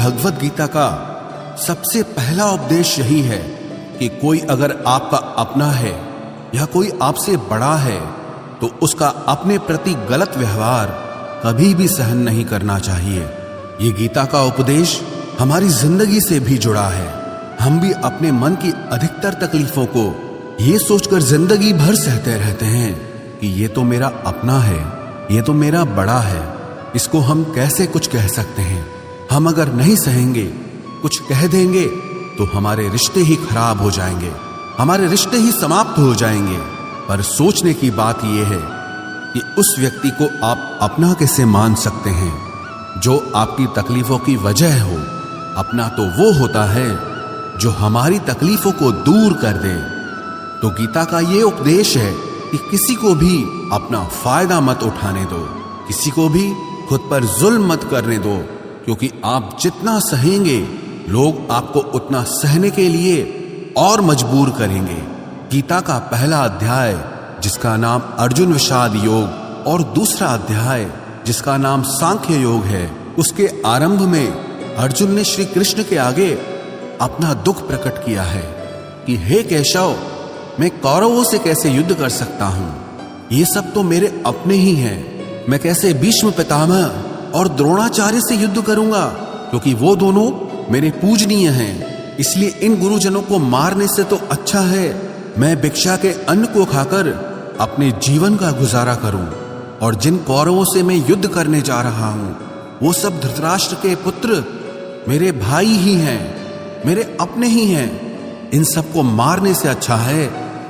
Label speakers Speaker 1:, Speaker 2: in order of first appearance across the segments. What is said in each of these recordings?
Speaker 1: भगवत गीता का सबसे पहला उपदेश यही है कि कोई अगर आपका अपना है या कोई आपसे बड़ा है तो उसका अपने प्रति गलत व्यवहार कभी भी सहन नहीं करना चाहिए। ये गीता का उपदेश हमारी जिंदगी से भी जुड़ा है। हम भी अपने मन की अधिकतर तकलीफों को ये सोचकर जिंदगी भर सहते रहते हैं कि ये तो मेरा अपना है, ये तो मेरा बड़ा है, इसको हम कैसे कुछ कह सकते हैं। हम अगर नहीं सहेंगे, कुछ कह देंगे तो हमारे रिश्ते ही खराब हो जाएंगे, हमारे रिश्ते ही समाप्त हो जाएंगे। पर सोचने की बात यह है कि उस व्यक्ति को आप अपना कैसे मान सकते हैं जो आपकी तकलीफों की वजह हो। अपना तो वो होता है जो हमारी तकलीफों को दूर कर दे। तो गीता का ये उपदेश है कि किसी को भी अपना फायदा मत उठाने दो, किसी को भी खुद पर जुल्म मत करने दो, क्योंकि आप जितना सहेंगे लोग आपको उतना सहने के लिए और मजबूर करेंगे। गीता का पहला अध्याय जिसका नाम अर्जुन विषाद योग और दूसरा अध्याय जिसका नाम सांख्य योग है, उसके आरंभ में अर्जुन ने श्री कृष्ण के आगे अपना दुख प्रकट किया है कि हे केशव, मैं कौरवों से कैसे युद्ध कर सकता हूं, ये सब तो मेरे अपने ही हैं। मैं कैसे भीष्म पितामह और द्रोणाचार्य से युद्ध करूंगा, क्योंकि वो दोनों मेरे पूजनीय हैं। इसलिए इन गुरुजनों को मारने से तो अच्छा है मैं भिक्षा के अन्न को खाकर अपने जीवन का गुजारा करूं। और जिन कौरवों से मैं युद्ध करने जा रहा हूं वो सब धृतराष्ट्र के पुत्र मेरे भाई ही हैं, मेरे अपने ही हैं। इन सबको मारने से अच्छा है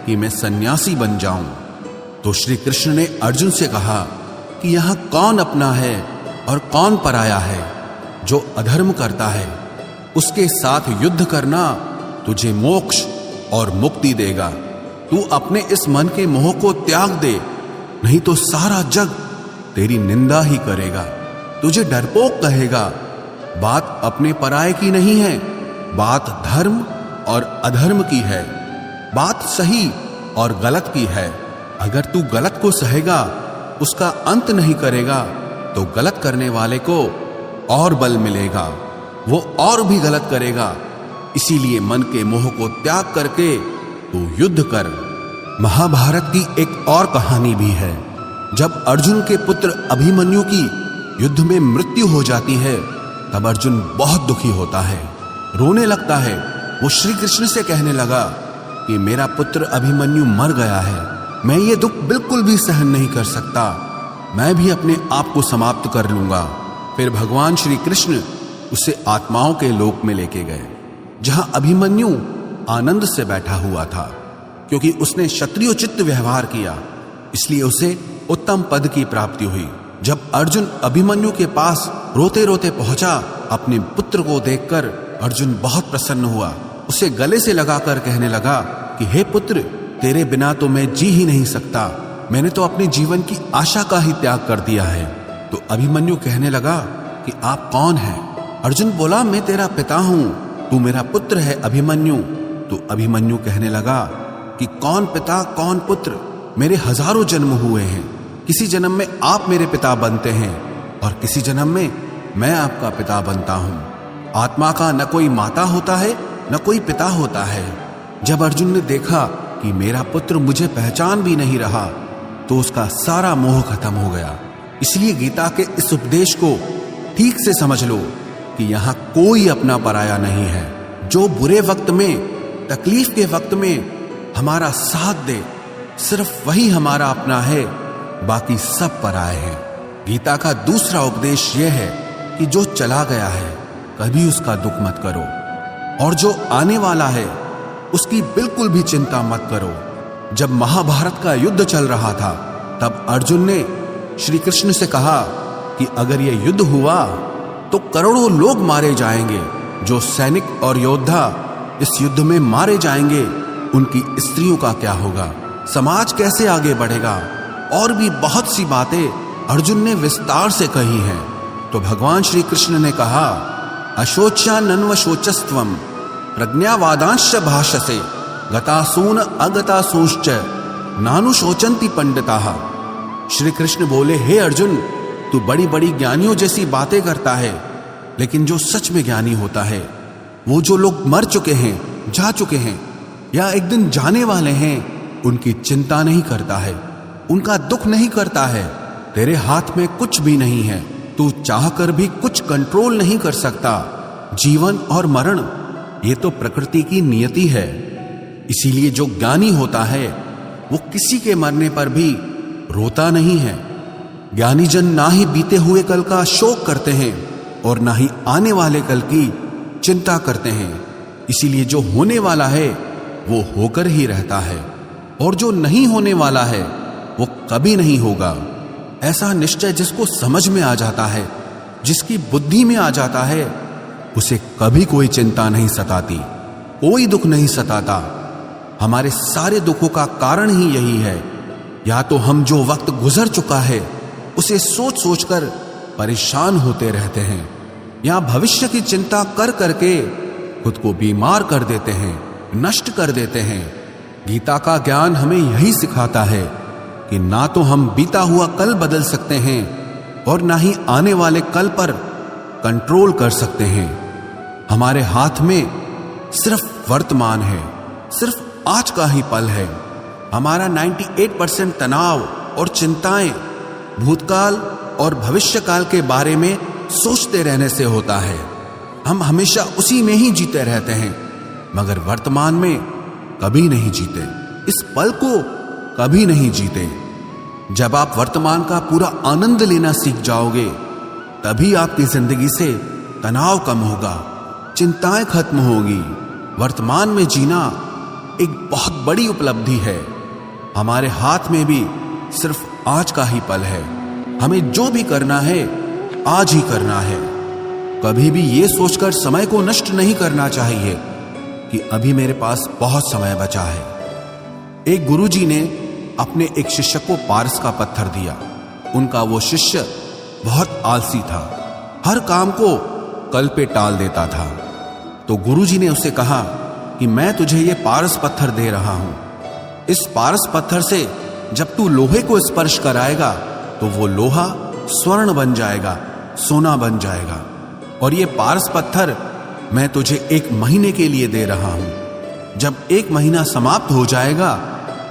Speaker 1: कि मैं सन्यासी बन जाऊं। तो श्री कृष्ण ने अर्जुन से कहा कि यहां कौन अपना है और कौन पराया है। जो अधर्म करता है उसके साथ युद्ध करना तुझे मोक्ष और मुक्ति देगा। तू अपने इस मन के मोह को त्याग दे, नहीं तो सारा जग तेरी निंदा ही करेगा, तुझे डरपोक कहेगा। बात अपने पराये की नहीं है, बात धर्म और अधर्म की है, बात सही और गलत की है। अगर तू गलत को सहेगा, उसका अंत नहीं करेगा, तो गलत करने वाले को और बल मिलेगा, वो और भी गलत करेगा। इसीलिए मन के मोह को त्याग करके तू युद्ध कर। महाभारत की एक और कहानी भी है। जब अर्जुन के पुत्र अभिमन्यु की युद्ध में मृत्यु हो जाती है तब अर्जुन बहुत दुखी होता है, रोने लगता है। वो श्री कृष्ण से कहने लगा कि मेरा पुत्र अभिमन्यु मर गया है, मैं ये दुख बिल्कुल भी सहन नहीं कर सकता, मैं भी अपने आप को समाप्त कर लूंगा। फिर भगवान श्री कृष्ण उसे आत्माओं के लोक में लेके गए, जहां अभिमन्यु आनंद से बैठा हुआ था, क्योंकि उसने क्षत्रियोचित व्यवहार किया, इसलिए उसे उत्तम पद की प्राप्ति हुई। जब अर्जुन अभिमन्यु के पास रोते रोते पहुंचा, अपने पुत्र को देखकर अर्जुन बहुत प्रसन्न हुआ। उसे गले से लगाकर कहने लगा कि हे पुत्र, तेरे बिना तो मैं जी ही नहीं सकता, मैंने तो अपने जीवन की आशा का ही त्याग कर दिया है। तो अभिमन्यु कहने लगा कि आप कौन हैं? अर्जुन बोला, मैं तेरा पिता हूं, तू मेरा पुत्र है अभिमन्यु। तो अभिमन्यु कहने लगा कि कौन पिता कौन पुत्र, मेरे हजारों जन्म हुए हैं, किसी जन्म में आप मेरे पिता बनते हैं और किसी जन्म में मैं आपका पिता बनता हूं। आत्मा का न कोई माता होता है न कोई पिता होता है। जब अर्जुन ने देखा कि मेरा पुत्र मुझे पहचान भी नहीं रहा तो उसका सारा मोह खत्म हो गया। इसलिए गीता के इस उपदेश को ठीक से समझ लो कि यहां कोई अपना पराया नहीं है। जो बुरे वक्त में, तकलीफ के वक्त में हमारा साथ दे, सिर्फ वही हमारा अपना है, बाकी सब पराये हैं। गीता का दूसरा उपदेश यह है कि जो चला गया है कभी उसका दुख मत करो, और जो आने वाला है उसकी बिल्कुल भी चिंता मत करो। जब महाभारत का युद्ध चल रहा था तब अर्जुन ने श्री कृष्ण से कहा कि अगर यह युद्ध हुआ तो करोड़ों लोग मारे जाएंगे। जो सैनिक और योद्धा इस युद्ध में मारे जाएंगे उनकी स्त्रियों का क्या होगा, समाज कैसे आगे बढ़ेगा। और भी बहुत सी बातें अर्जुन ने विस्तार से कही हैं। तो भगवान श्री कृष्ण ने कहा, अशोच्यानन्व शोचस्त्वम प्रज्ञावादांश भाषसे गतासून अगतासूंश्च नानुशोचन्ति पंडिताः। श्री कृष्ण बोले, हे अर्जुन, तू बड़ी बड़ी ज्ञानियों जैसी बातें करता है, लेकिन जो सच में ज्ञानी होता है, वो जो लोग मर चुके हैं, जा चुके हैं या एक दिन जाने वाले हैं, उनकी चिंता नहीं करता है, उनका दुख नहीं करता है। तेरे हाथ में कुछ भी नहीं है, तू चाहकर भी कुछ कंट्रोल नहीं कर सकता। जीवन और मरण ये तो प्रकृति की नियति है। इसीलिए जो ज्ञानी होता है वो किसी के मरने पर भी रोता नहीं है। ज्ञानी जन ना ही बीते हुए कल का शोक करते हैं और ना ही आने वाले कल की चिंता करते हैं। इसीलिए जो होने वाला है वो होकर ही रहता है और जो नहीं होने वाला है वो कभी नहीं होगा। ऐसा निश्चय जिसको समझ में आ जाता है, जिसकी बुद्धि में आ जाता है, उसे कभी कोई चिंता नहीं सताती, कोई दुख नहीं सताता। हमारे सारे दुखों का कारण ही यही है। या तो हम जो वक्त गुजर चुका है उसे सोच सोचकर परेशान होते रहते हैं, या भविष्य की चिंता कर करके खुद को बीमार कर देते हैं, नष्ट कर देते हैं। गीता का ज्ञान हमें यही सिखाता है कि ना तो हम बीता हुआ कल बदल सकते हैं और ना ही आने वाले कल पर कंट्रोल कर सकते हैं। हमारे हाथ में सिर्फ वर्तमान है, सिर्फ आज का ही पल है। हमारा 98% तनाव और चिंताएं भूतकाल और भविष्यकाल के बारे में सोचते रहने से होता है। हम हमेशा उसी में ही जीते रहते हैं, मगर वर्तमान में कभी नहीं जीते, इस पल को कभी नहीं जीते। जब आप वर्तमान का पूरा आनंद लेना सीख जाओगे, तभी आपकी जिंदगी से तनाव कम होगा, चिंताएं खत्म होगी। वर्तमान में जीना एक बहुत बड़ी उपलब्धि है। हमारे हाथ में भी सिर्फ आज का ही पल है। हमें जो भी करना है आज ही करना है। कभी भी ये सोचकर समय को नष्ट नहीं करना चाहिए कि अभी मेरे पास बहुत समय बचा है। एक गुरुजी ने अपने एक शिष्य को पारस का पत्थर दिया। उनका वो शिष्य बहुत आलसी था, हर काम को कल पे टाल देता था। तो गुरुजी ने उसे कहा कि मैं तुझे ये पारस पत्थर दे रहा हूं। इस पारस पत्थर से जब तू लोहे को स्पर्श कराएगा तो वो लोहा स्वर्ण बन जाएगा, सोना बन जाएगा। और ये पारस पत्थर मैं तुझे 1 महीने के लिए दे रहा हूं। जब 1 महीना समाप्त हो जाएगा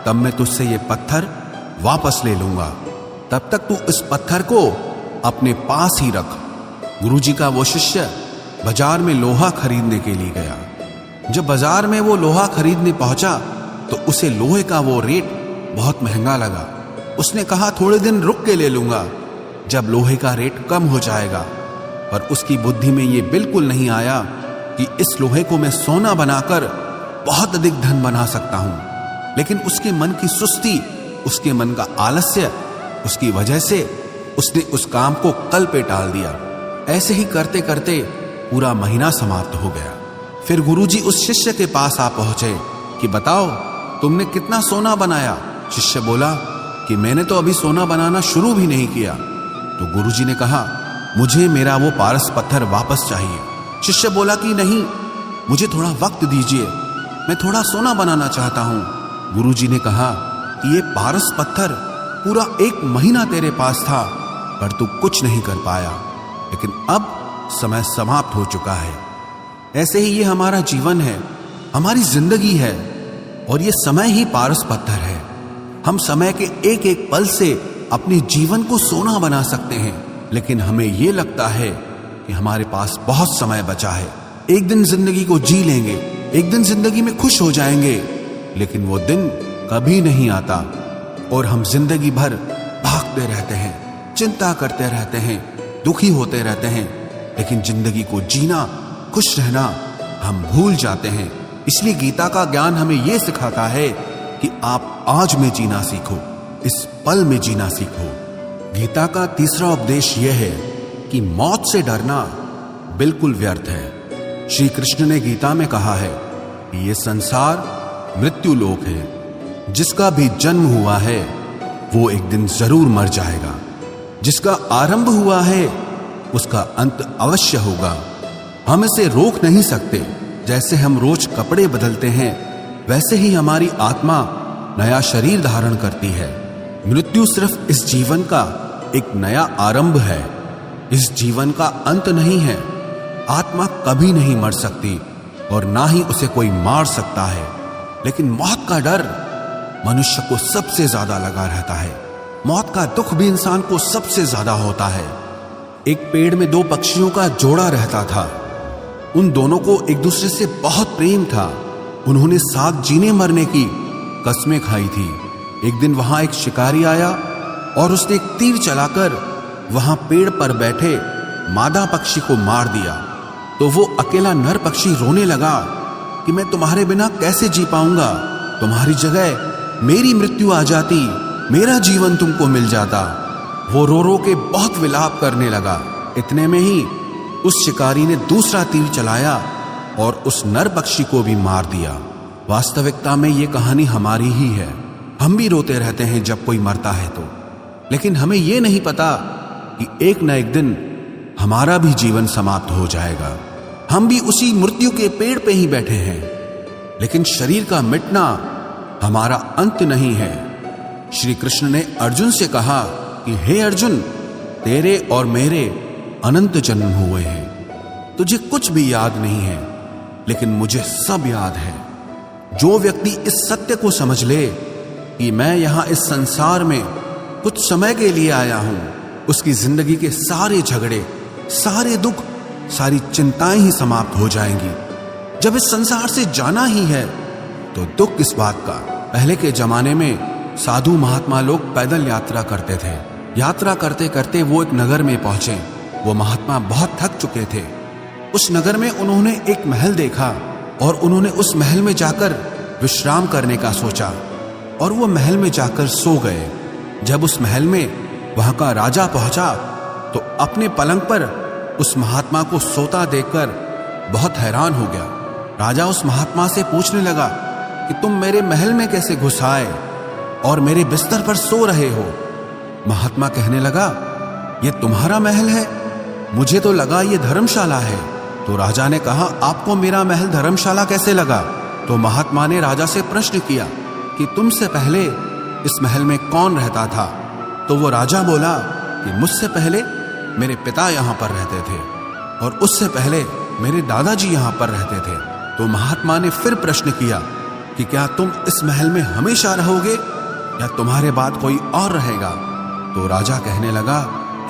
Speaker 1: तब मैं तुझसे ये पत्थर वापस ले लूंगा। तब तक तू इस पत्थर को अपने पास ही रख। गुरुजी का वो शिष्य बाजार में लोहा खरीदने के लिए गया। जब बाजार में वो लोहा खरीदने पहुंचा तो उसे लोहे का वो रेट बहुत महंगा लगा। उसने कहा थोड़े दिन रुक के ले लूंगा, जब लोहे का रेट कम हो जाएगा। पर उसकी बुद्धि में ये बिल्कुल नहीं आया कि इस लोहे को मैं सोना बनाकर बहुत अधिक धन बना सकता हूं। लेकिन उसके मन की सुस्ती, उसके मन का आलस्य, उसकी वजह से उसने उस काम को कल पे टाल दिया। ऐसे ही करते करते पूरा महीना समाप्त हो गया। फिर गुरुजी उस शिष्य के पास आ पहुंचे कि बताओ तुमने कितना सोना बनाया। शिष्य बोला कि मैंने तो अभी सोना बनाना शुरू भी नहीं किया। तो गुरुजी ने कहा मुझे मेरा वो पारस पत्थर वापस चाहिए। शिष्य बोला कि नहीं, मुझे थोड़ा वक्त दीजिए, मैं थोड़ा सोना बनाना चाहता हूं। गुरुजी ने कहा कि ये पारस पत्थर पूरा 1 महीना तेरे पास था, पर तू कुछ नहीं कर पाया, लेकिन अब समय समाप्त हो चुका है। ऐसे ही ये हमारा जीवन है, हमारी जिंदगी है, और ये समय ही पारस पत्थर है। हम समय के एक एक पल से अपने जीवन को सोना बना सकते हैं, लेकिन हमें ये लगता है कि हमारे पास बहुत समय बचा है, एक दिन जिंदगी को जी लेंगे, एक दिन जिंदगी में खुश हो जाएंगे। लेकिन वो दिन कभी नहीं आता और हम जिंदगी भर भागते रहते हैं, चिंता करते रहते हैं, दुखी होते रहते हैं, लेकिन जिंदगी को जीना, खुश रहना हम भूल जाते हैं। इसलिए गीता का ज्ञान हमें यह सिखाता है कि आप आज में जीना सीखो, इस पल में जीना सीखो। गीता का तीसरा उपदेश यह है कि मौत से डरना बिल्कुल व्यर्थ है। श्री कृष्ण ने गीता में कहा है कि यह संसार मृत्यु लोक है। जिसका भी जन्म हुआ है वो एक दिन जरूर मर जाएगा। जिसका आरंभ हुआ है उसका अंत अवश्य होगा। हम इसे रोक नहीं सकते। जैसे हम रोज कपड़े बदलते हैं, वैसे ही हमारी आत्मा नया शरीर धारण करती है। मृत्यु सिर्फ इस जीवन का एक नया आरंभ है, इस जीवन का अंत नहीं है। आत्मा कभी नहीं मर सकती और ना ही उसे कोई मार सकता है, लेकिन मौत का डर मनुष्य को सबसे ज्यादा लगा रहता है। मौत का दुख भी इंसान को सबसे ज्यादा होता है। एक पेड़ में दो पक्षियों का जोड़ा रहता था। उन दोनों को एक दूसरे से बहुत प्रेम था। उन्होंने साथ जीने मरने की कस्में खाई थी। एक दिन वहां एक शिकारी आया और उसने एक तीर चलाकर वहां पेड़ पर बैठे मादा पक्षी को मार दिया। तो वो अकेला नर पक्षी रोने लगा कि मैं तुम्हारे बिना कैसे जी पाऊंगा, तुम्हारी जगह मेरी मृत्यु आ जाती, मेरा जीवन तुमको मिल जाता। वो रो रो के बहुत विलाप करने लगा। इतने में ही उस शिकारी ने दूसरा तीर चलाया और उस नर पक्षी को भी मार दिया। वास्तविकता में ये कहानी हमारी ही है। हम भी रोते रहते हैं जब कोई मरता है तो, लेकिन हमें ये नहीं पता कि एक न एक दिन हमारा भी जीवन समाप्त हो जाएगा। हम भी उसी मृत्यु के पेड़ पे ही बैठे हैं, लेकिन शरीर का मिटना हमारा अंत नहीं है। श्री कृष्ण ने अर्जुन से कहा कि हे अर्जुन, तेरे और मेरे अनंत जन्म हुए हैं। तुझे कुछ भी याद नहीं है, लेकिन मुझे सब याद है। जो व्यक्ति इस सत्य को समझ ले कि मैं यहां इस संसार में कुछ समय के लिए आया हूं, उसकी जिंदगी के सारे झगड़े, सारे दुख, सारी चिंताएं ही समाप्त हो जाएंगी। जब इस संसार से जाना ही है तो दुख किस बात का। पहले के जमाने में साधु महात्मा लोग पैदल यात्रा करते थे। यात्रा करते करते वो एक नगर में पहुंचे। वो महात्मा बहुत थक चुके थे। उस नगर में उन्होंने एक महल देखा और उन्होंने उस महल में जाकर विश्राम करने का सोचा और वो महल में जाकर सो गए। जब उस महल में वहां का राजा पहुंचा तो अपने पलंग पर उस महात्मा को सोता देखकर बहुत हैरान हो गया। राजा उस महात्मा से पूछने लगा कि तुम मेरे महल में कैसे घुस आए और मेरे बिस्तर पर सो रहे हो। महात्मा कहने लगा, ये तुम्हारा महल है? मुझे तो लगा ये धर्मशाला है। तो राजा ने कहा, आपको मेरा महल धर्मशाला कैसे लगा? तो महात्मा ने राजा से प्रश्न किया कि तुमसे पहले इस महल में कौन रहता था? तो वो राजा बोला कि मुझसे पहले मेरे पिता यहाँ पर रहते थे और उससे पहले मेरे दादाजी यहाँ पर रहते थे। तो महात्मा ने फिर प्रश्न किया कि क्या तुम इस महल में हमेशा रहोगे या तुम्हारे बाद कोई और रहेगा? तो राजा कहने लगा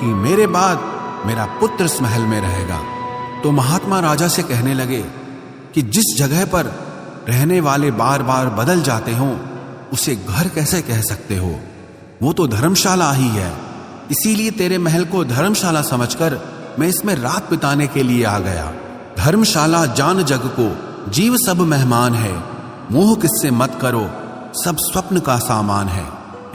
Speaker 1: कि मेरे बाद मेरा पुत्र इस महल में रहेगा। तो महात्मा राजा से कहने लगे कि जिस जगह पर रहने वाले बार बार बदल जाते हो उसे घर कैसे कह सकते हो? वो तो धर्मशाला ही है। इसीलिए तेरे महल को धर्मशाला समझकर मैं इसमें रात बिताने के लिए आ गया। धर्मशाला जान जग को, जीव सब मेहमान है। मोह किससे मत करो, सब स्वप्न का सामान है।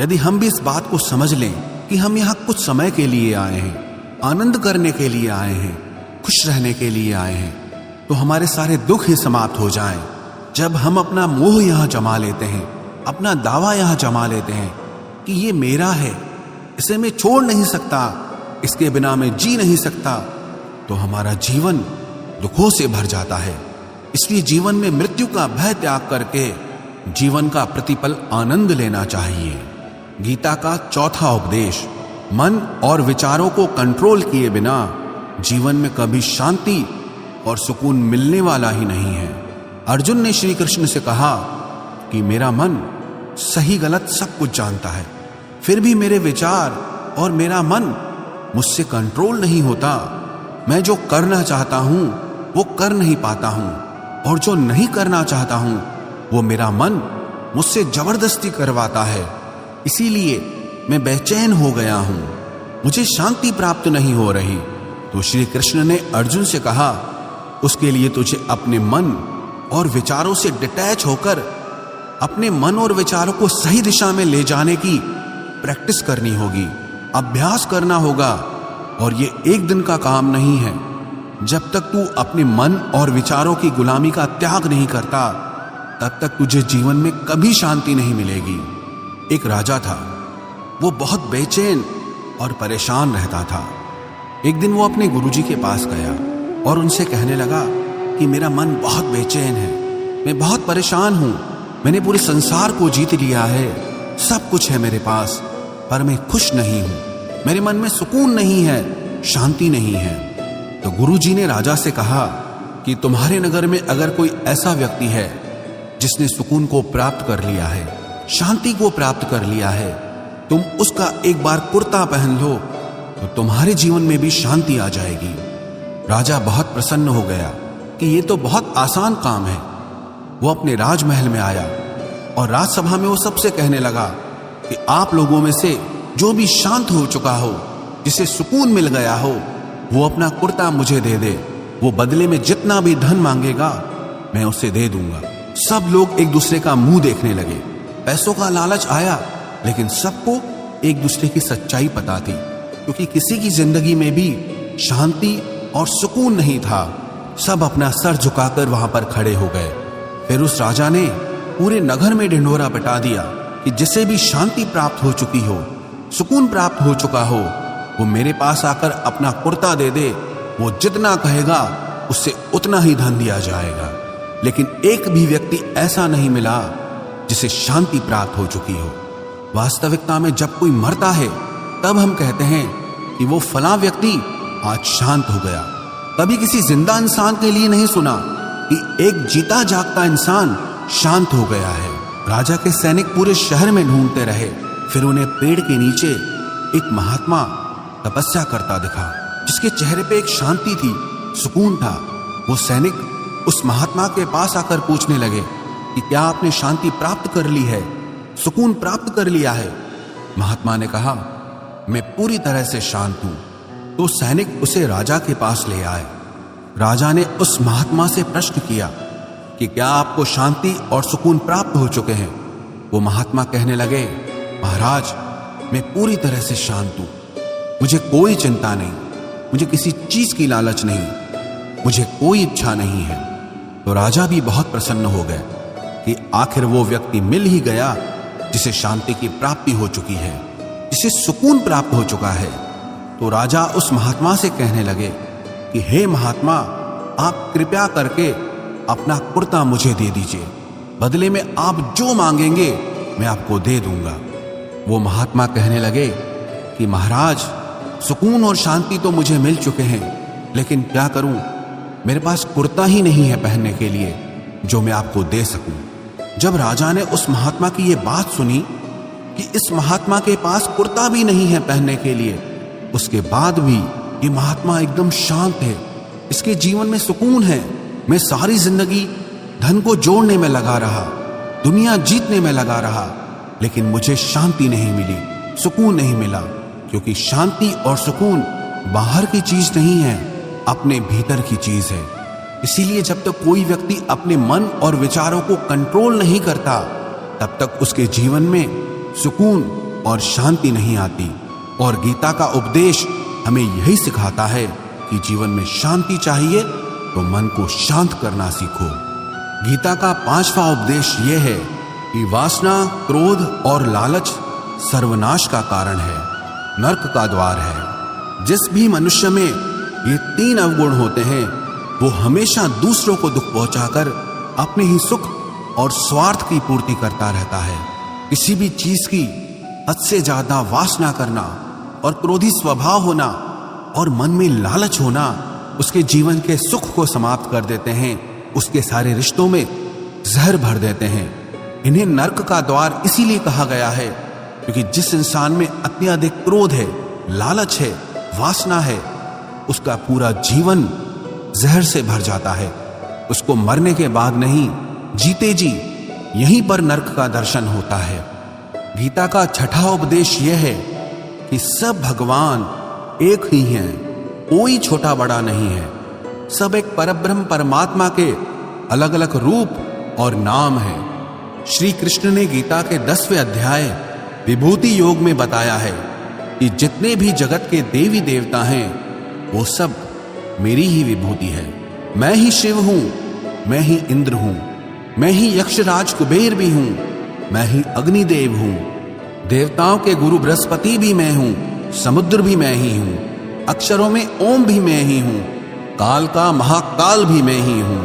Speaker 1: यदि हम भी इस बात को समझ लें कि हम यहाँ कुछ समय के लिए आए हैं, आनंद करने के लिए आए हैं, खुश रहने के लिए आए हैं, तो हमारे सारे दुख ही समाप्त हो जाएं। जब हम अपना मोह यहाँ जमा लेते हैं, अपना दावा यहाँ जमा लेते हैं कि ये मेरा है, इसे मैं छोड़ नहीं सकता, इसके बिना मैं जी नहीं सकता, तो हमारा जीवन दुखों से भर जाता है। इसलिए जीवन में मृत्यु का भय त्याग करके जीवन का प्रतिपल आनंद लेना चाहिए। गीता का चौथा उपदेश, मन और विचारों को कंट्रोल किए बिना जीवन में कभी शांति और सुकून मिलने वाला ही नहीं है। अर्जुन ने श्री कृष्ण से कहा कि मेरा मन सही गलत सब कुछ जानता है, फिर भी मेरे विचार और मेरा मन मुझसे कंट्रोल नहीं होता। मैं जो करना चाहता हूं वो कर नहीं पाता हूं और जो नहीं करना चाहता हूं वो मेरा मन मुझसे जबरदस्ती करवाता है। इसीलिए मैं बेचैन हो गया हूं, मुझे शांति प्राप्त नहीं हो रही। तो श्री कृष्ण ने अर्जुन से कहा, उसके लिए तुझे अपने मन और विचारों से डिटैच होकर अपने मन और विचारों को सही दिशा में ले जाने की प्रैक्टिस करनी होगी, अभ्यास करना होगा। और ये एक दिन का काम नहीं है। जब तक तू अपने मन और विचारों की गुलामी का त्याग नहीं करता, तब तक तुझे जीवन में कभी शांति नहीं मिलेगी। एक राजा था, वो बहुत बेचैन और परेशान रहता था। एक दिन वो अपने गुरुजी के पास गया और उनसे कहने लगा कि मेरा मन बहुत बेचैन है, मैं बहुत परेशान हूं, मैंने पूरे संसार को जीत लिया है, सब कुछ है मेरे पास, पर मैं खुश नहीं हूं, मेरे मन में सुकून नहीं है, शांति नहीं है। तो गुरुजी ने राजा से कहा कि तुम्हारे नगर में अगर कोई ऐसा व्यक्ति है जिसने सुकून को प्राप्त कर लिया है, शांति को प्राप्त कर लिया है, तुम उसका एक बार कुर्ता पहन लो तो तुम्हारे जीवन में भी शांति आ जाएगी। राजा बहुत प्रसन्न हो गया कि ये तो बहुत आसान काम है। वो अपने राजमहल में आया और राजसभा में वो सबसे कहने लगा कि आप लोगों में से जो भी शांत हो चुका हो, जिसे सुकून मिल गया हो, वो अपना कुर्ता मुझे दे दे। वो बदले में जितना भी धन मांगेगा मैं उसे दे दूंगा। सब लोग एक दूसरे का मुंह देखने लगे। पैसों का लालच आया, लेकिन सबको एक दूसरे की सच्चाई पता थी, क्योंकि किसी की जिंदगी में भी शांति और सुकून नहीं था। सब अपना सर झुकाकर वहां पर खड़े हो गए। फिर उस राजा ने पूरे नगर में ढिंढोरा पिटा दिया कि जिसे भी शांति प्राप्त हो चुकी हो, सुकून प्राप्त हो चुका हो, वो मेरे पास आकर अपना कुर्ता दे दे। वो जितना कहेगा उससे उतना ही धन दिया जाएगा। लेकिन एक भी व्यक्ति ऐसा नहीं मिला जिसे शांति प्राप्त हो चुकी हो। वास्तविकता में जब कोई मरता है तब हम कहते हैं कि वो फला व्यक्ति आज शांत हो गया। कभी किसी जिंदा इंसान के लिए नहीं सुना कि एक जीता जागता इंसान शांत हो गया है। राजा के सैनिक पूरे शहर में ढूंढते रहे। फिर उन्हें पेड़ के नीचे एक महात्मा तपस्या करता दिखा, जिसके चेहरे पे एक शांति थी, सुकून था। वो सैनिक उस महात्मा के पास आकर पूछने लगे कि क्या आपने शांति प्राप्त कर ली है, सुकून प्राप्त कर लिया है? महात्मा ने कहा, मैं पूरी तरह से शांत हूं। तो सैनिक उसे राजा के पास ले आए। राजा ने उस महात्मा से प्रश्न किया कि क्या आपको शांति और सुकून प्राप्त हो चुके हैं? वो महात्मा कहने लगे, महाराज, मैं पूरी तरह से शांत हूं। मुझे कोई चिंता नहीं, मुझे किसी चीज की लालच नहीं, मुझे कोई इच्छा नहीं है। तो राजा भी बहुत प्रसन्न हो गए कि आखिर वो व्यक्ति मिल ही गया जिसे शांति की प्राप्ति हो चुकी है, जिसे सुकून प्राप्त हो चुका है। तो राजा उस महात्मा से कहने लगे कि हे महात्मा, आप कृपया करके अपना कुर्ता मुझे दे दीजिए। बदले में आप जो मांगेंगे मैं आपको दे दूंगा। वो महात्मा कहने लगे कि महाराज, सुकून और शांति तो मुझे मिल चुके हैं, लेकिन क्या करूं, मेरे पास कुर्ता ही नहीं है पहनने के लिए जो मैं आपको दे सकूं। जब राजा ने उस महात्मा की ये बात सुनी कि इस महात्मा के पास कुर्ता भी नहीं है पहनने के लिए, उसके बाद भी ये महात्मा एकदम शांत है, इसके जीवन में सुकून है। मैं सारी जिंदगी धन को जोड़ने में लगा रहा, दुनिया जीतने में लगा रहा, लेकिन मुझे शांति नहीं मिली, सुकून नहीं मिला। क्योंकि शांति और सुकून बाहर की चीज नहीं है, अपने भीतर की चीज है। इसीलिए जब तक कोई व्यक्ति अपने मन और विचारों को कंट्रोल नहीं करता, तब तक उसके जीवन में सुकून और शांति नहीं आती। और गीता का उपदेश हमें यही सिखाता है कि जीवन में शांति चाहिए तो मन को शांत करना सीखो। गीता का 5वां उपदेश यह है कि वासना, क्रोध और लालच सर्वनाश का कारण है, नर्क का द्वार है। जिस भी मनुष्य में ये 3 अवगुण होते हैं, वो हमेशा दूसरों को दुख पहुंचाकर अपने ही सुख और स्वार्थ की पूर्ति करता रहता है। किसी भी चीज की हद से ज्यादा वासना करना और क्रोधी स्वभाव होना और मन में लालच होना उसके जीवन के सुख को समाप्त कर देते हैं, उसके सारे रिश्तों में जहर भर देते हैं। इन्हें नर्क का द्वार इसीलिए कहा गया है क्योंकि जिस इंसान में अत्यधिक क्रोध है, लालच है, वासना है, उसका पूरा जीवन जहर से भर जाता है। उसको मरने के बाद नहीं, जीते जी यहीं पर नर्क का दर्शन होता है। गीता का 6वां उपदेश यह है कि सब भगवान एक ही हैं, कोई छोटा बड़ा नहीं है। सब एक परब्रह्म परमात्मा के अलग अलग रूप और नाम हैं। श्री कृष्ण ने गीता के 10वें अध्याय विभूति योग में बताया है कि जितने भी जगत के देवी देवता हैं, वो सब मेरी ही विभूति है। मैं ही शिव हूं, मैं ही इंद्र हूं, मैं ही यक्षराज कुबेर भी हूं, मैं ही अग्निदेव हूं, देवताओं के गुरु बृहस्पति भी मैं हूं, समुद्र भी मैं ही हूं, अक्षरों में ओम भी मैं ही हूं, काल का महाकाल भी मैं ही हूं,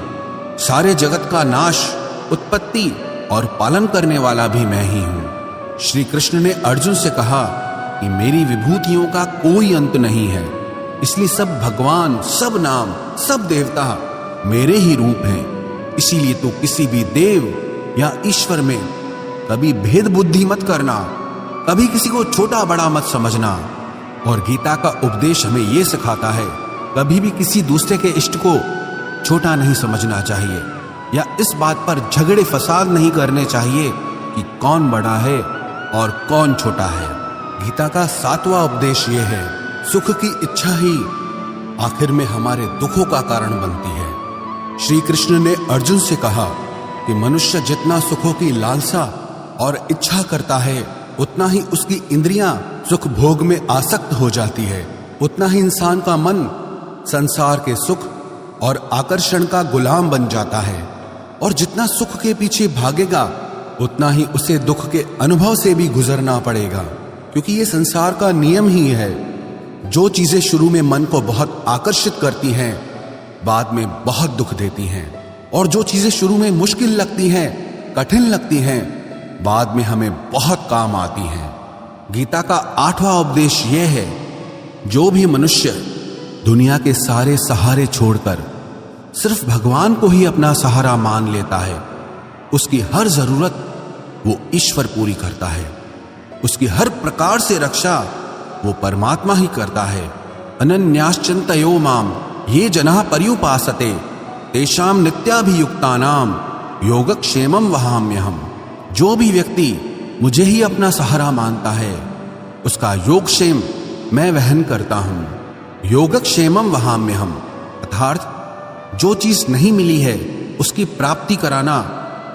Speaker 1: सारे जगत का नाश, उत्पत्ति और पालन करने वाला भी मैं ही हूं। श्री कृष्ण ने अर्जुन से कहा कि मेरी विभूतियों का कोई अंत नहीं है। इसलिए सब भगवान, सब नाम, सब देवता मेरे ही रूप हैं। इसीलिए तो किसी भी देव या ईश्वर में कभी भेद बुद्धि मत करना, कभी किसी को छोटा बड़ा मत समझना। और गीता का उपदेश हमें यह सिखाता है, कभी भी किसी दूसरे के इष्ट को छोटा नहीं समझना चाहिए, या इस बात पर झगड़े फसाद नहीं करने चाहिए कि कौन बड़ा है और कौन छोटा है। गीता का 7वां उपदेश यह है, सुख की इच्छा ही आखिर में हमारे दुखों का कारण बनती है। श्री कृष्ण ने अर्जुन से कहा कि मनुष्य जितना सुखों की लालसा और इच्छा करता है, उतना ही उसकी इंद्रियां सुख भोग में आसक्त हो जाती है, उतना ही इंसान का मन संसार के सुख और आकर्षण का गुलाम बन जाता है। और जितना सुख के पीछे भागेगा, उतना ही उसे दुख के अनुभव से भी गुजरना पड़ेगा, क्योंकि ये संसार का नियम ही है। जो चीजें शुरू में मन को बहुत आकर्षित करती हैं, बाद में बहुत दुख देती हैं, और जो चीजें शुरू में मुश्किल लगती हैं, कठिन लगती हैं, बाद में हमें बहुत काम आती हैं। गीता का 8वां उपदेश यह है, जो भी मनुष्य दुनिया के सारे सहारे छोड़कर सिर्फ भगवान को ही अपना सहारा मान लेता है, उसकी हर जरूरत वो ईश्वर पूरी करता है। उसकी हर प्रकार से रक्षा वो परमात्मा ही करता है। अनन्याश्चिन्तयो माम ये जनाः पर्युपासते तेषां नित्याभियुक्तानां योगक्षेमं वहाम्यहम्। जो भी व्यक्ति मुझे ही अपना सहारा मानता है, उसका योगक्षेम मैं वहन करता हूं। योगक्षेमं वहाम्यहम् अर्थात जो चीज नहीं मिली है उसकी प्राप्ति कराना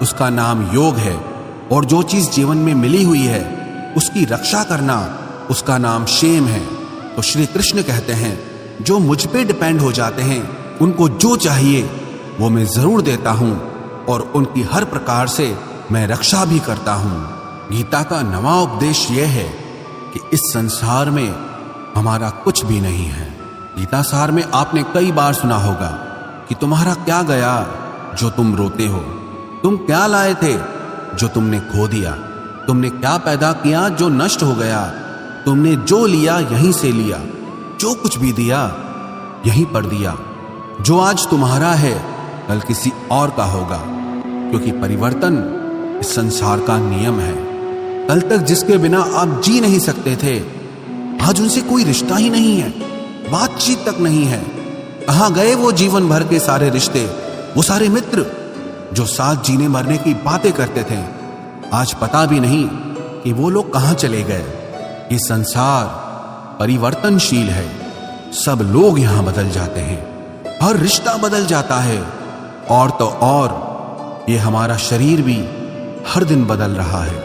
Speaker 1: उसका नाम योग है, और जो चीज जीवन में मिली हुई है उसकी रक्षा करना उसका नाम क्षेम है। तो श्री कृष्ण कहते हैं, जो मुझ पे डिपेंड हो जाते हैं, उनको जो चाहिए वो मैं जरूर देता हूं, और उनकी हर प्रकार से मैं रक्षा भी करता हूं। गीता का 9वां उपदेश यह है कि इस संसार में हमारा कुछ भी नहीं है। गीता सार में आपने कई बार सुना होगा कि तुम्हारा क्या गया जो तुम रोते हो, तुम क्या लाए थे जो तुमने खो दिया, तुमने क्या पैदा किया जो नष्ट हो गया, तुमने जो लिया यहीं से लिया, जो कुछ भी दिया यहीं पर दिया। जो आज तुम्हारा है कल किसी और का होगा, क्योंकि परिवर्तन इस संसार का नियम है। कल तक जिसके बिना आप जी नहीं सकते थे, आज उनसे कोई रिश्ता ही नहीं है, बातचीत तक नहीं है। कहां गए वो जीवन भर के सारे रिश्ते, वो सारे मित्र जो साथ जीने मरने की बातें करते थे? आज पता भी नहीं कि वो लोग कहां चले गए। ये संसार परिवर्तनशील है, सब लोग यहां बदल जाते हैं, हर रिश्ता बदल जाता है, और तो और ये हमारा शरीर भी हर दिन बदल रहा है।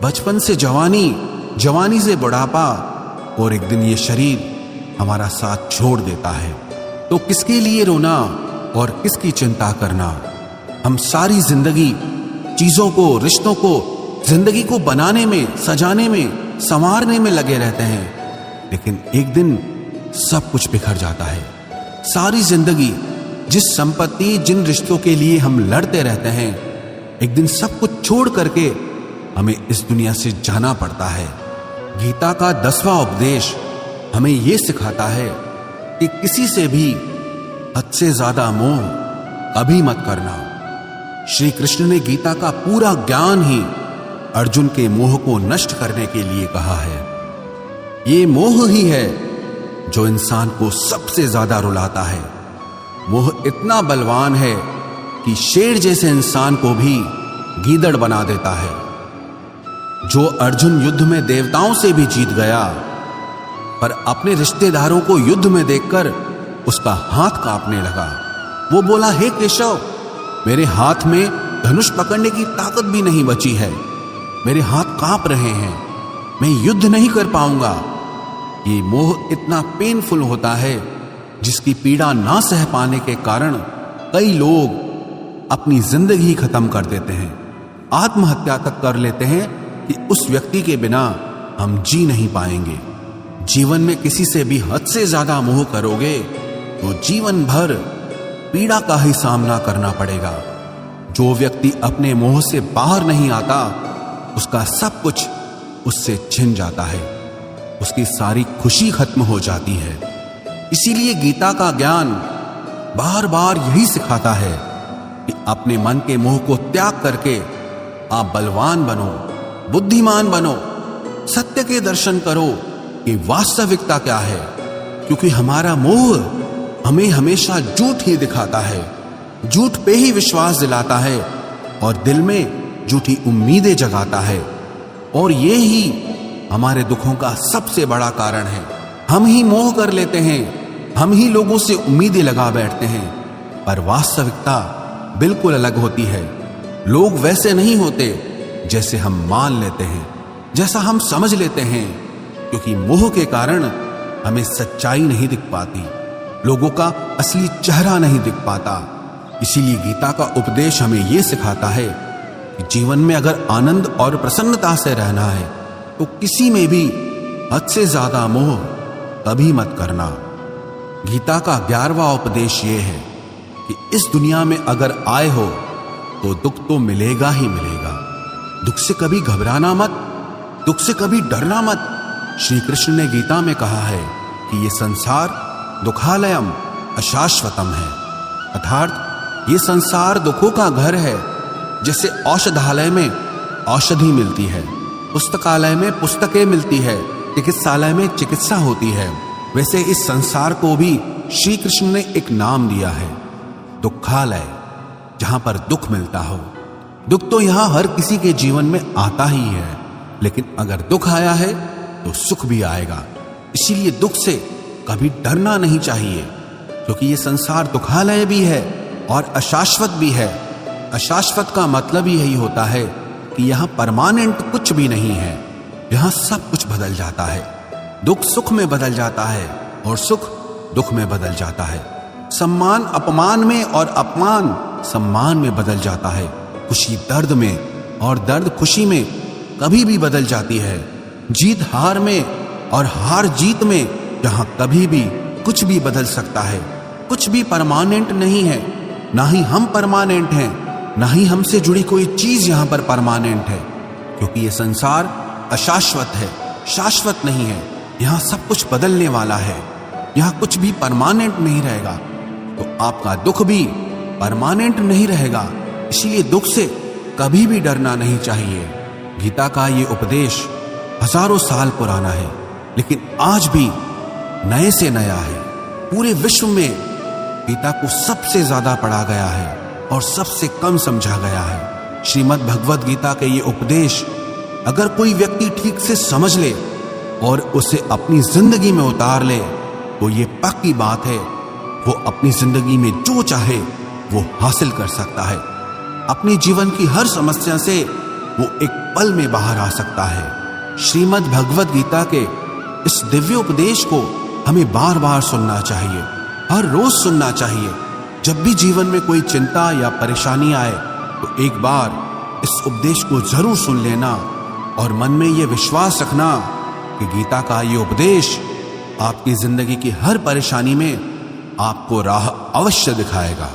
Speaker 1: बचपन से जवानी, जवानी से बुढ़ापा, और एक दिन ये शरीर हमारा साथ छोड़ देता है। तो किसके लिए रोना और किसकी चिंता करना? हम सारी जिंदगी चीजों को, रिश्तों को, जिंदगी को बनाने में, सजाने में, संवारने में लगे रहते हैं, लेकिन एक दिन सब कुछ बिखर जाता है। सारी जिंदगी जिस संपत्ति, जिन रिश्तों के लिए हम लड़ते रहते हैं, एक दिन सब कुछ छोड़ करके हमें इस दुनिया से जाना पड़ता है। गीता का 10वां उपदेश हमें यह सिखाता है कि किसी से भी हद से ज्यादा मोह कभी मत करना। श्री कृष्ण ने गीता का पूरा ज्ञान ही अर्जुन के मोह को नष्ट करने के लिए कहा है। ये मोह ही है जो इंसान को सबसे ज्यादा रुलाता है। मोह इतना बलवान है कि शेर जैसे इंसान को भी गीदड़ बना देता है। जो अर्जुन युद्ध में देवताओं से भी जीत गया, पर अपने रिश्तेदारों को युद्ध में देखकर उसका हाथ कांपने लगा। वो बोला, हे केशव, मेरे हाथ में धनुष पकड़ने की ताकत भी नहीं बची है, मेरे हाथ कांप रहे हैं, मैं युद्ध नहीं कर पाऊंगा। ये मोह इतना पेनफुल होता है जिसकी पीड़ा ना सह पाने के कारण कई लोग अपनी जिंदगी खत्म कर देते हैं, आत्महत्या तक कर लेते हैं कि उस व्यक्ति के बिना हम जी नहीं पाएंगे। जीवन में किसी से भी हद से ज्यादा मोह करोगे तो जीवन भर पीड़ा का ही सामना करना पड़ेगा। जो व्यक्ति अपने मोह से बाहर नहीं आता, उसका सब कुछ उससे छिन जाता है, उसकी सारी खुशी खत्म हो जाती है। इसीलिए गीता का ज्ञान बार बार यही सिखाता है कि अपने मन के मोह को त्याग करके आप बलवान बनो, बुद्धिमान बनो, सत्य के दर्शन करो कि वास्तविकता क्या है। क्योंकि हमारा मोह हमें हमेशा झूठ ही दिखाता है, झूठ पे ही विश्वास दिलाता है और दिल में झूठी उम्मीदें जगाता है। और ये ही हमारे दुखों का सबसे बड़ा कारण है। हम ही मोह कर लेते हैं, हम ही लोगों से उम्मीदें लगा बैठते हैं, पर वास्तविकता बिल्कुल अलग होती है। लोग वैसे नहीं होते जैसे हम मान लेते हैं, जैसा हम समझ लेते हैं। क्योंकि मोह के कारण हमें सच्चाई नहीं दिख पाती, लोगों का असली चेहरा नहीं दिख पाता। इसीलिए गीता का उपदेश हमें यह सिखाता है कि जीवन में अगर आनंद और प्रसन्नता से रहना है तो किसी में भी हद से ज्यादा मोह कभी मत करना। गीता का 11वां उपदेश यह है कि इस दुनिया में अगर आए हो तो दुख तो मिलेगा ही मिलेगा। दुख से कभी घबराना मत, दुख से कभी डरना मत। श्री कृष्ण ने गीता में कहा है कि ये संसार दुखालयम अशाश्वतम है, अर्थात ये संसार दुखों का घर है। जैसे औषधालय में औषधि मिलती है, पुस्तकालय में पुस्तकें मिलती है, चिकित्सालय में चिकित्सा होती है, वैसे इस संसार को भी श्री कृष्ण ने एक नाम दिया है, दुखालय, जहां पर दुख मिलता हो। दुख तो यहां हर किसी के जीवन में आता ही है, लेकिन अगर दुख आया है तो सुख भी आएगा। इसीलिए दुख से कभी डरना नहीं चाहिए, क्योंकि ये संसार दुखालय भी है और अशाश्वत भी है। अशाश्वत का मतलब यही होता है कि यहां परमानेंट कुछ भी नहीं है, यहां सब कुछ बदल जाता है। दुख सुख में बदल जाता है और सुख दुख में बदल जाता है। सम्मान अपमान में और अपमान सम्मान में बदल जाता है। खुशी दर्द में और दर्द खुशी में कभी भी बदल जाती है। जीत हार में और हार जीत में जहां कभी भी कुछ भी बदल सकता है। कुछ भी परमानेंट नहीं है, ना ही हम परमानेंट हैं, ना ही हमसे जुड़ी कोई चीज यहां पर परमानेंट है। क्योंकि ये संसार अशाश्वत है, शाश्वत नहीं है। यहां सब कुछ बदलने वाला है, यहां कुछ भी परमानेंट नहीं रहेगा। तो आपका दुख भी परमानेंट नहीं रहेगा, इसीलिए दुख से कभी भी डरना नहीं चाहिए। गीता का ये उपदेश हजारों साल पुराना है, लेकिन आज भी नए से नया है। पूरे विश्व में गीता को सबसे ज्यादा पढ़ा गया है और सबसे कम समझा गया है। श्रीमद् भगवद गीता के ये उपदेश अगर कोई व्यक्ति ठीक से समझ ले और उसे अपनी जिंदगी में उतार ले तो ये पक्की बात है, वो अपनी जिंदगी में जो चाहे वो हासिल कर सकता है। अपने जीवन की हर समस्या से वो एक पल में बाहर आ सकता है। श्रीमद् भगवद गीता के इस दिव्य उपदेश को हमें बार बार सुनना चाहिए, हर रोज सुनना चाहिए। जब भी जीवन में कोई चिंता या परेशानी आए तो एक बार इस उपदेश को जरूर सुन लेना और मन में यह विश्वास रखना कि गीता का ये उपदेश आपकी जिंदगी की हर परेशानी में आपको राह अवश्य दिखाएगा।